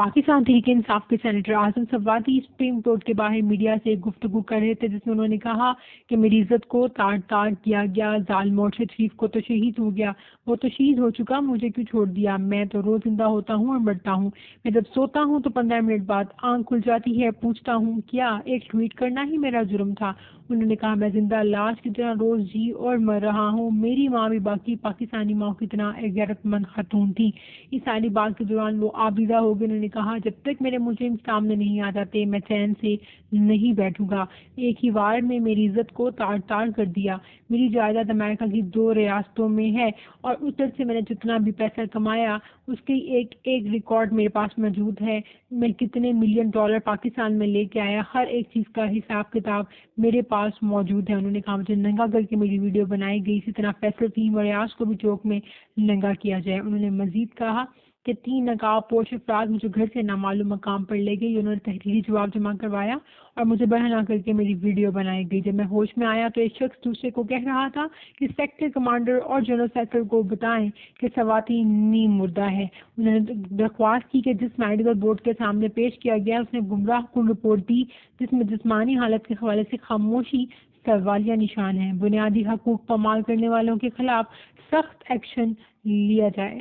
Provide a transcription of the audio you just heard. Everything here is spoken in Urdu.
پاکستان تحریک انصاف کے سینیٹر اعظم سوادی سپریم کورٹ کے باہر میڈیا سے گفتگو کر رہے تھے، جس میں انہوں نے کہا کہ میری عزت کو تاڑ تاڑ کیا گیا، ظالم مرشد شریف کو تو شہید ہو گیا، وہ تو شہید ہو چکا، مجھے کیوں چھوڑ دیا؟ میں تو روز زندہ ہوتا ہوں اور مرتا ہوں، میں جب سوتا ہوں تو 15 منٹ بعد آنکھ کھل جاتی ہے، پوچھتا ہوں کیا ایک ٹویٹ کرنا ہی میرا جرم تھا؟ انہوں نے کہا میں زندہ لاش کی طرح روز جی اور مر رہا ہوں، میری ماں بھی باقی پاکستانی ماں کی طرح ایک غیرت مند خاتون تھی۔ اس ساری بات کے دوران وہ آبیدہ ہو گئے۔ انہوں نے کہا جب تک میرے مجرم سامنے نہیں آ جاتے میں چین سے نہیں بیٹھوں گا۔ ایک ہی وار میں میری عزت کو تاڑ تاڑ کر دیا۔ میری جائیداد امریکہ کی 2 ریاستوں میں ہے اور ادھر سے میں نے جتنا بھی پیسہ کمایا اس کی ایک ریکارڈ میرے پاس موجود ہے۔ میں کتنے ملین ڈالر پاکستان میں لے کے آیا، ہر ایک چیز کا حساب کتاب میرے پاس موجود ہے۔ انہوں نے کہا مجھے ننگا کر کے میری ویڈیو بنائی گئی، اسی طرح فیصل فہیم اور ریاض کو بھی چوک میں ننگا کیا جائے۔ انہوں نے مزید کہا کہ 3 نقاب پوش افراد مجھے گھر سے نامعلوم مقام پر لے گئی، انہوں نے تحریری جواب جمع کروایا اور مجھے بہانا کر کے میری ویڈیو بنائی گئی۔ جب میں ہوش میں آیا تو ایک شخص دوسرے کو کہہ رہا تھا کہ سیکٹر کمانڈر اور جنرل سیکٹر کو بتائیں کہ سواتی نیم مردہ ہے۔ انہوں نے درخواست کی کہ جس میڈیکل بورڈ کے سامنے پیش کیا گیا اس نے گمراہ کن رپورٹ دی جس میں جسمانی حالت کے حوالے سے خاموشی سوالیہ نشان ہے۔ بنیادی حقوق پامال کرنے والوں کے خلاف سخت ایکشن لیا جائے۔